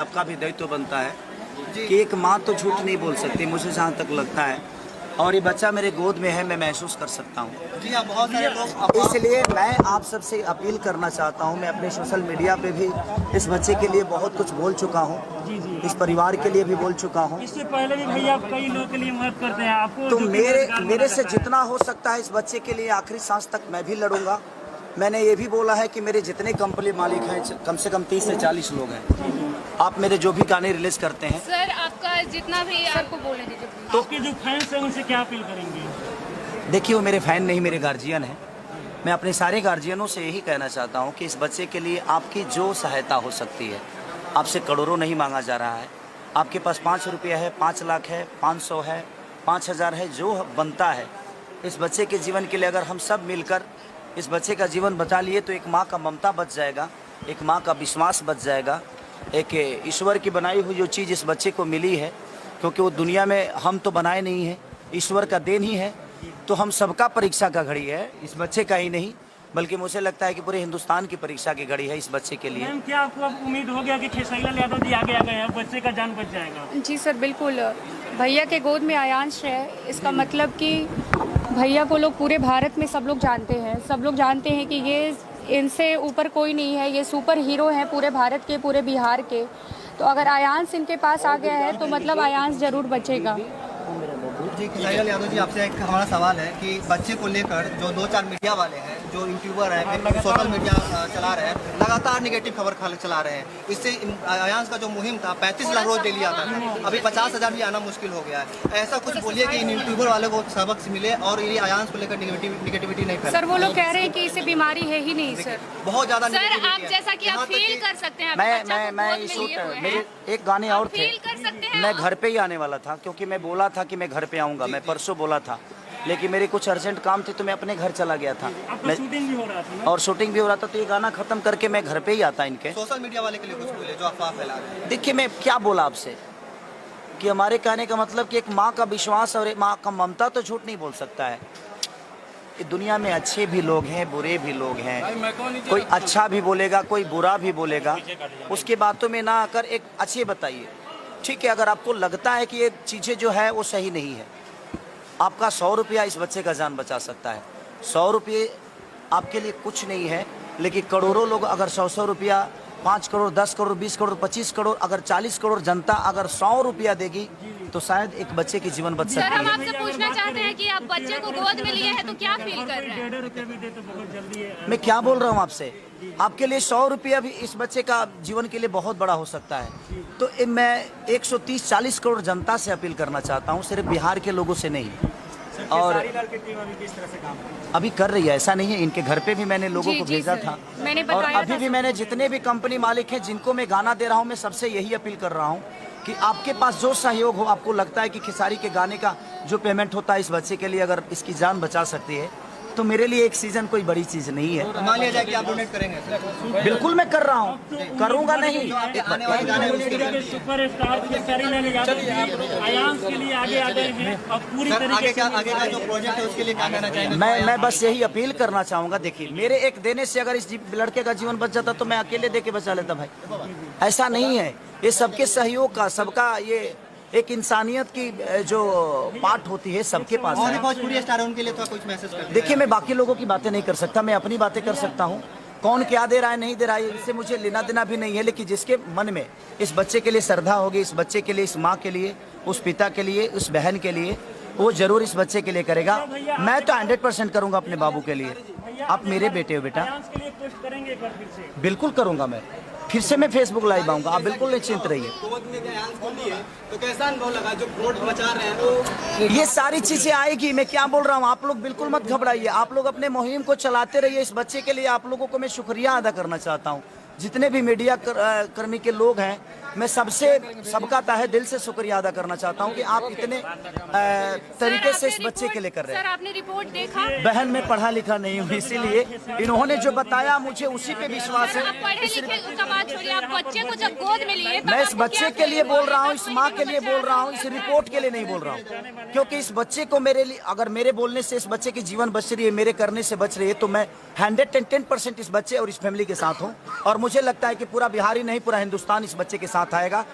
आपका भी दायित्व बनता है कि एक माँ तो झूठ नहीं बोल सकती, मुझे जहाँ तक लगता है। और ये बच्चा मेरे गोद में है, मैं महसूस कर सकता हूँ। जी हाँ, बहुत सारे लोग इसलिए मैं आप सबसे अपील करना चाहता हूँ। मैं अपने सोशल मीडिया पे भी इस बच्चे के लिए बहुत कुछ बोल चुका हूँ, इस परिवार के लिए भी बोल चुका हूँ। इससे पहले भी भैया कई लोगों के लिए मदद करते हैं आपको, तो मेरे से जितना हो सकता है इस बच्चे के लिए आखिरी सांस तक मैं भी लड़ूंगा। मैंने ये भी बोला है कि मेरे जितने कंपनी मालिक हैं कम से कम 30 से 40 लोग हैं। आप मेरे जो भी गाने रिलीज करते हैं सर, आपका जितना भी आपको बोलने दीजिए। तो आपके जो फैंस हैं उनसे क्या अपील करेंगे? देखिए, वो मेरे फैन नहीं, मेरे गार्जियन हैं। मैं अपने सारे गार्जियनों से यही कहना चाहता हूँ कि इस बच्चे के लिए आपकी जो सहायता हो सकती है, आपसे करोड़ों नहीं मांगा जा रहा है। आपके पास 5 रुपया है, 5 लाख है, 500 है, 5000 है, जो बनता है इस बच्चे के जीवन के लिए अगर हम सब मिलकर इस बच्चे का जीवन बचा लिए तो एक माँ का ममता बच जाएगा, एक माँ का विश्वास बच जाएगा, एक ईश्वर की बनाई हुई जो चीज़ इस बच्चे को मिली है, क्योंकि वो दुनिया में हम तो बनाए नहीं हैं, ईश्वर का देन ही है। तो हम सबका परीक्षा का घड़ी है, इस बच्चे का ही नहीं बल्कि मुझे लगता है कि पूरे हिंदुस्तान की परीक्षा की घड़ी है इस बच्चे के लिए। मैम, क्या आपको अब उम्मीद हो गया कि खेसारी लाल यादव जी आगे आ गए हैं, बच्चे का जान बच जाएगा? जी सर, बिल्कुल। भैया के गोद में आयांश है, इसका मतलब कि भैया को लोग पूरे भारत में सब लोग जानते हैं। सब लोग जानते हैं कि ये इनसे ऊपर कोई नहीं है, ये सुपर हीरो हैं पूरे भारत के, पूरे बिहार के। तो अगर आयांश इनके पास आ गया है तो मतलब आयांश जरूर बचेगा। जी, खेसारी लाल यादव जी, आपसे एक हमारा सवाल है कि बच्चे को लेकर जो 2-4 मीडिया वाले हैं, जो यूट्यूबर हैं, सोशल मीडिया चला रहे हैं, लगातार निगेटिव खबर चला रहे हैं। इससे आयांश का जो मुहिम था 35 लाख रोज डेली आता था, अभी 50,000 भी आना मुश्किल हो गया है। ऐसा कुछ बोलिए कि इन यूट्यूबर वालों को सबक मिले और ये आयांश को लेकर निगेटिविटी नहीं फैले। सर, वो लोग कह रहे हैं कि इसे बीमारी है ही नहीं सर। बहुत ज्यादा सर, आप जैसा कि आप फील कर सकते हैं, मैं इस मेरे एक गाने और थे, फील कर सकते हैं। मैं घर पे ही आने वाला था क्योंकि मैं बोला था कि मैं घर पे आऊँगा, मैं परसों बोला था, लेकिन मेरे कुछ अर्जेंट काम थे तो मैं अपने घर चला गया था। आपका शूटिंग भी हो रहा था ना? और शूटिंग भी हो रहा था, तो ये गाना खत्म करके मैं घर पे ही आता इनके। सोशल मीडिया वाले के लिए कुछ बोले जो अफवाह फैला रहे हैं। देखिए, मैं क्या बोला आपसे कि हमारे कहने का मतलब कि एक माँ का विश्वास और एक माँ का ममता तो झूठ नहीं बोल सकता है। इस दुनिया में अच्छे भी लोग हैं, बुरे भी लोग हैं, कोई अच्छा भी बोलेगा, कोई बुरा भी बोलेगा। उसके बातों में ना आकर एक अच्छे बताइए, ठीक है? अगर आपको लगता है कि ये चीज़ें जो है वो सही नहीं है, आपका 100 रुपया इस बच्चे का जान बचा सकता है। 100 रुपये आपके लिए कुछ नहीं है, लेकिन करोड़ों लोग अगर 100 रुपया, 5 करोड़, 10 करोड़, 20 करोड़, 25 करोड़, अगर 40 करोड़ जनता अगर 100 रुपया देगी तो शायद एक बच्चे की जीवन बच सर, सकती हम है। आपसे पूछना चाहते हैं कि आप बच्चे को गोद में लिए हैं तो क्या फील कर रहे हैं? 1.5 रुपये भी दे तो बहुत जल्दी है। मैं क्या बोल रहा हूँ आपसे, आपके लिए 100 रुपया भी इस बच्चे का जीवन के लिए बहुत बड़ा हो सकता है। तो मैं 130-40 करोड़ जनता से अपील करना चाहता हूँ, सिर्फ बिहार के लोगों से नहीं। और अभी कर रही है, ऐसा नहीं है, इनके घर पे भी मैंने लोगों को भेजा था। और अभी भी मैंने जितने भी कंपनी मालिक हैं जिनको मैं गाना दे रहा हूँ, मैं सबसे यही अपील कर रहा हूँ कि आपके पास जो सहयोग हो, आपको लगता है कि खेसारी के गाने का जो पेमेंट होता है इस बच्चे के लिए अगर इसकी जान बचा सकती है तो मेरे लिए एक सीजन कोई बड़ी चीज नहीं है। मान लिया जाए कि आप डोनेट करेंगे। बिल्कुल मैं कर रहा हूँ, करूँगा नहीं। आने वाले गाने में उसके सुपरस्टार खेसारी लाल यादव जी आयांश के लिए आगे आ गए हैं और पूरी तरीके से आगे का जो प्रोजेक्ट है उसके लिए क्या कहना चाहेंगे? मैं बस यही अपील करना चाहूँगा। देखिए, मेरे एक देने से अगर इस लड़के का जीवन बच जाता तो मैं अकेले दे के बचा लेता भाई। ऐसा नहीं है, ये सबके सहयोग का, सबका ये एक इंसानियत की जो पार्ट होती है सबके पास और है। भोजपुरी स्टार है, उनके लिए तो कुछ मैसेज कर देखिए, मैं बाकी लोगों की बातें नहीं कर सकता, मैं अपनी बातें कर सकता हूँ। कौन क्या दे रहा है नहीं दे रहा है इससे मुझे लेना देना भी नहीं है, लेकिन जिसके मन में इस बच्चे के लिए श्रद्धा होगी, इस बच्चे के लिए, इस माँ के लिए, उस पिता के लिए, उस बहन के लिए, वो जरूर इस बच्चे के लिए करेगा। मैं तो 100% करूँगा अपने बाबू के लिए। आप मेरे बेटे हो बेटा। आयांश के लिए पोस्ट करेंगे एक बार फिर से? बिल्कुल करूँगा, मैं फिर से मैं फेसबुक लाइव आऊँगा, आप बिल्कुल निश्चिंत रहिए। तो कैसा अनुभव लगा जो वोट बचा रहे हैं? ये सारी चीजें आएगी, मैं क्या बोल रहा हूँ, आप लोग बिल्कुल मत घबराइए। आप लोग अपने मुहिम को चलाते रहिए। इस बच्चे के लिए आप लोगों को मैं शुक्रिया अदा करना चाहता हूँ। जितने भी मीडिया कर्मी के लोग हैं, मैं सबका तहे दिल से शुक्रिया अदा करना चाहता हूं कि आप इतने तरीके से इस बच्चे के लिए कर रहे हैं। सर, आपने रिपोर्ट देखा? बहन, मैं पढ़ा लिखा नहीं हूँ, इसीलिए इन्होंने जो बताया मुझे उसी पे विश्वास है। आप पढ़े लिखे का बात छोड़िए, आप बच्चे को जब गोद में लिए मैं इस बच्चे के लिए बोल रहा हूँ, इस माँ के लिए बोल रहा हूँ, इस रिपोर्ट के लिए नहीं बोल रहा हूँ। क्योंकि इस बच्चे को मेरे लिए, अगर मेरे बोलने से इस बच्चे की जीवन बच रही है, मेरे करने से बच रही है, तो मैं 110% इस बच्चे और इस फैमिली के साथ हूँ। और मुझे लगता है कि पूरा बिहार ही नहीं, पूरा हिंदुस्तान इस बच्चे के साथ आएगा।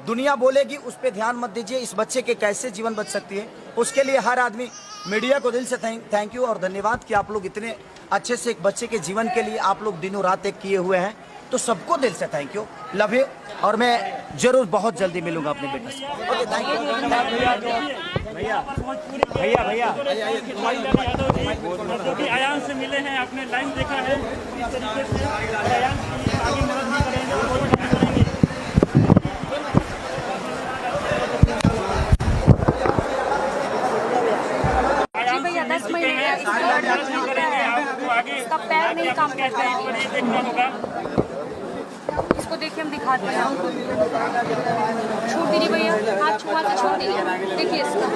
दुनिया बोलेगी, उस पर ध्यान मत दीजिए। इस बच्चे के कैसे जीवन बच सकती है, उसके लिए हर आदमी, मीडिया को दिल से थैंक यू और धन्यवाद कि आप लोग इतने अच्छे से एक बच्चे के जीवन के लिए आप लोग दिनों रात एक किए हुए हैं। तो सबको दिल से थैंक यू, लव यू। और मैं जरूर बहुत जल्दी मिलूंगा अपने बेटे से। Okay, thank you. जो कि आयांश से मिले हैं, आपने लाइन देखा है, इस तरीके से आयांश के लिए आगे मदद भी करेंगे और बहुत मदद करेंगे। भैया 10 महीने इसका पैर नहीं काम करता है। देखना होगा। इसको देखिए, हम दिखाते हैं। छोड़ दीजिए भैया, हाथ छुआ तो छोड़ दीजिए। देखिए इसका,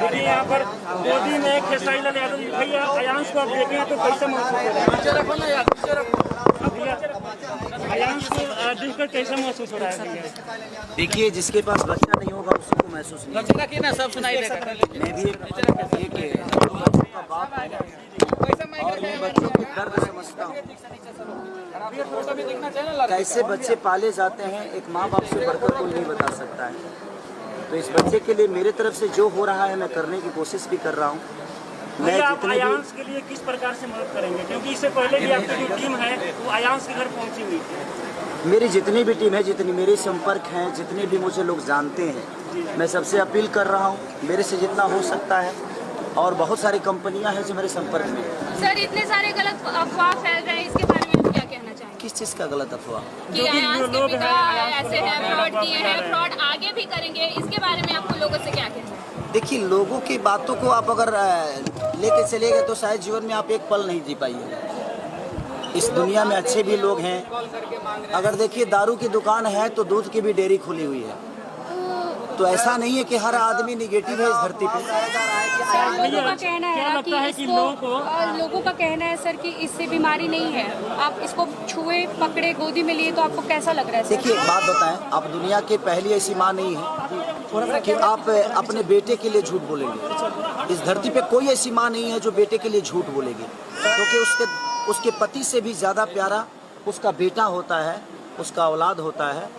अरे यहाँ पर गोदी में खेसारीलाल यादव जी भैया आयांश को आप देखें तो कैसे महसूस हो रहा है? आयांश को देखकर कैसे महसूस हो रहा है भैया? देखिए, जिसके पास बच्चा नहीं होगा उसी को महसूस नहीं होगा। मैं भी एक बच्चों का बाप हूं और मैं बच्चों के दर्द समझता हूँ। कैसे बच्चे पाले जाते हैं, एक माँ बाप से बढ़कर कोई नहीं बता सकता है। तो इस बच्चे के लिए मेरे तरफ से जो हो रहा है मैं करने की कोशिश भी कर रहा हूँ। मैं आप जितने आयांश के लिए किस प्रकार से मदद करेंगे, क्योंकि इससे पहले भी आपकी जो टीम है वो आयांश के घर पहुंची हुई थी। मेरी जितनी भी टीम है, जितनी मेरे संपर्क हैं, जितने भी मुझे लोग जानते हैं, मैं सबसे अपील कर रहा हूँ मेरे से जितना हो सकता है। और बहुत सारी कंपनियां हैं जो मेरे संपर्क में हैं। सर, इतने सारे गलत अफवाह फैल रहे हैं, इसके बारे में आप क्या कहना चाहेंगे? किस चीज़ का गलत अफवाह? कि आयांश के पिता ऐसे हैं, फ्रॉड किए हैं, फ्रॉड आगे भी करेंगे, इसके बारे में आपको लोगों से क्या कहना है? देखिए, लोगों की बातों को आप अगर लेके चले गए तो शायद जीवन में आप एक पल नहीं जी पाइए। इस दुनिया में अच्छे भी लोग हैं। अगर देखिए, दारू की दुकान है तो दूध की भी डेयरी खुली हुई है। तो ऐसा नहीं है कि हर आदमी निगेटिव है इस धरती पे। सर, लोगों का कहना है कि लोगों का कहना है सर कि इससे बीमारी नहीं है। आप इसको छुए, पकड़े, गोदी में लिए तो आपको कैसा लग रहा है? देखिए, एक बात बताएं, आप दुनिया की पहली ऐसी माँ नहीं है कि आप अपने बेटे के लिए झूठ बोलेंगे। इस धरती पे कोई ऐसी माँ नहीं है जो बेटे के लिए झूठ बोलेगी, क्योंकि उसके पति से भी ज़्यादा प्यारा उसका बेटा होता है, उसका औलाद होता है।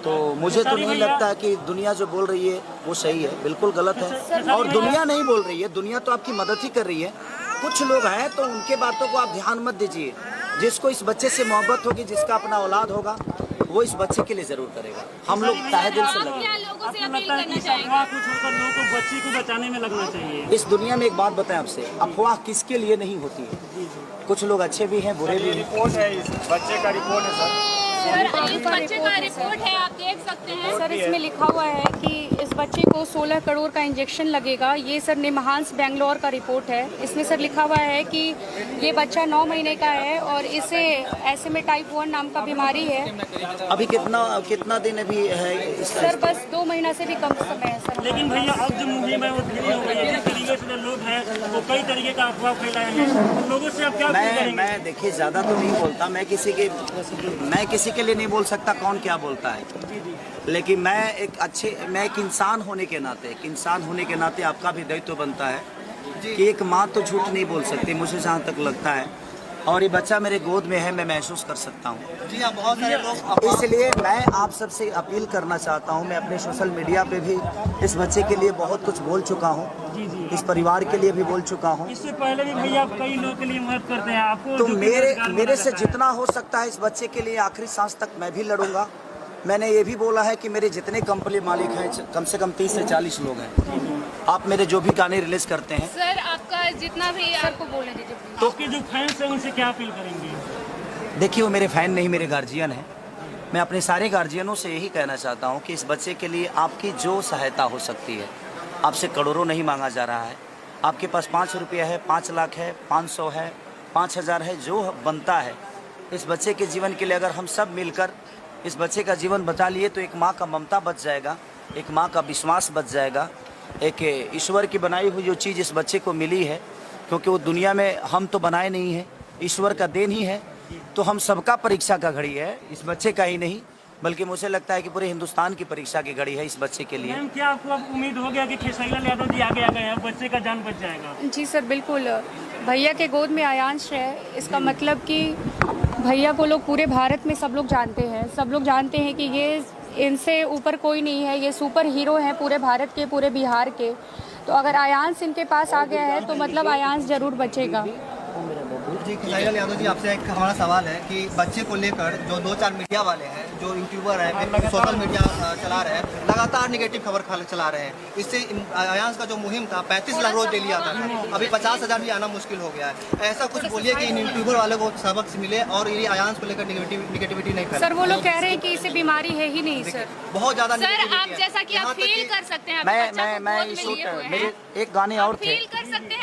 तो मुझे तो नहीं लगता है कि दुनिया जो बोल रही है वो सही है, बिल्कुल गलत है। और दुनिया नहीं बोल रही है, दुनिया तो आपकी मदद ही कर रही है। कुछ लोग हैं तो उनके बातों को आप ध्यान मत दीजिए। जिसको इस बच्चे से मोहब्बत होगी, जिसका अपना औलाद होगा, वो इस बच्चे के लिए जरूर करेगा। हम लोग तहे दिल से लगे। क्या लोगों से अपील लगता है करना कि चाहेंगे? अफवाह को छोड़कर लोगों को बच्ची को बचाने में लगना चाहिए। इस दुनिया में एक बात बताएं आपसे, अफवाह किसके लिए नहीं होती है। कुछ लोग अच्छे भी हैं, बुरे भी हैं। रिपोर्ट है, इस बच्चे का रिपोर्ट है सर। सर, इस बच्चे का रिपोर्ट है, आप देख सकते हैं। सर, इसमें लिखा हुआ है कि इस बच्चे को 16 करोड़ का इंजेक्शन लगेगा। ये सर निमहांस बेंगलोर का रिपोर्ट है। इसमें सर लिखा हुआ है कि ये बच्चा 9 महीने का है और इसे ऐसे में टाइप 1 नाम का बीमारी है। अभी कितना दिन अभी है सर, बस 2 महीना से भी कम समय है सर। लेकिन भैया अब जो मुहिम है वो धीरे हो गई है। जिस तरीके से लोग हैं वो कई तरीके का अफवाह फैलाए हैं, लोगों से आप क्या अपील करेंगे? मैं देखिए, ज़्यादा तो नहीं बोलता। मैं किसी के लिए नहीं बोल सकता कौन क्या बोलता है, लेकिन मैं एक इंसान होने के नाते आपका भी दायित्व बनता है कि एक माँ तो झूठ नहीं बोल सकती, मुझे जहाँ तक लगता है। और ये बच्चा मेरे गोद में है, मैं महसूस कर सकता हूँ। जी हाँ, बहुत सारे लोग इसलिए मैं आप सबसे अपील करना चाहता हूँ। मैं अपने सोशल मीडिया पे भी इस बच्चे के लिए बहुत कुछ बोल चुका हूँ, इस परिवार के लिए भी बोल चुका हूँ। इससे पहले भी भैया आप कई लोगों के लिए मदद करते हैं। आपको तो जो मेरे से जितना हो सकता है इस बच्चे के लिए आखिरी सांस तक मैं भी लड़ूंगा। मैंने ये भी बोला है कि मेरे जितने कंपनी मालिक हैं, कम से कम 30 से 40 लोग हैं। आप मेरे जो भी गाने रिलीज करते हैं, सर, आपका जितना भी आपको बोलने दीजिए। तो आपके जो फैंस हैं उनसे क्या अपील करेंगे? देखिए, वो मेरे फैन नहीं, मेरे गार्जियन हैं। मैं अपने सारे गार्जियनों से यही कहना चाहता हूँ कि इस बच्चे के लिए आपकी जो सहायता हो सकती है, आपसे करोड़ों नहीं मांगा जा रहा है। आपके पास 5 रुपया है, 5 लाख है, 500 है, 5000 है, जो बनता है इस बच्चे के जीवन के लिए अगर हम सब मिलकर इस बच्चे का जीवन बचा लिए तो एक माँ का ममता बच जाएगा, एक माँ का विश्वास बच जाएगा, एक ईश्वर की बनाई हुई जो चीज़ इस बच्चे को मिली है, क्योंकि वो दुनिया में हम तो बनाए नहीं हैं, ईश्वर का देन ही है। तो हम सबका परीक्षा का घड़ी है, इस बच्चे का ही नहीं, बल्कि मुझे लगता है कि पूरे हिंदुस्तान की परीक्षा की घड़ी है इस बच्चे के लिए। मैम क्या आपको अब उम्मीद हो गया कि खेसारी लाल यादव जी आगे आ गए हैं, बच्चे का जान बच जाएगा? जी सर, बिल्कुल। भैया के गोद में आयांश है, इसका मतलब कि भैया को लोग पूरे भारत में सब लोग जानते हैं। सब लोग जानते हैं कि ये इनसे ऊपर कोई नहीं है, ये सुपर हीरो हैं पूरे भारत के, पूरे बिहार के। तो अगर आयांश इनके पास आ गया है तो मतलब आयांश जरूर बचेगा। जी खेसारी लाल यादव जी, आपसे एक हमारा सवाल है कि बच्चे को लेकर जो 2-4 मीडिया वाले हैं, जो यूट्यूबर हैं, सोशल मीडिया चला रहे हैं, लगातार निगेटिव खबर चला रहे हैं। इससे आयांश का जो मुहिम था 35 लाख रोज डेली आता था, अभी 50,000 भी आना मुश्किल हो गया है। ऐसा कुछ बोलिए कि इन यूट्यूबर वालों को सबक मिले और ये आयांश को लेकर निगेटिविटी नहीं फैले। सर वो लोग कह रहे हैं कि इसे बीमारी है ही नहीं सर। बहुत ज्यादा सर negativity आप है। जैसा कि यहाँ आप तक फील कि कर सकते हैं, मैं इस मेरे एक गाने और थे। फील कर सकते हैं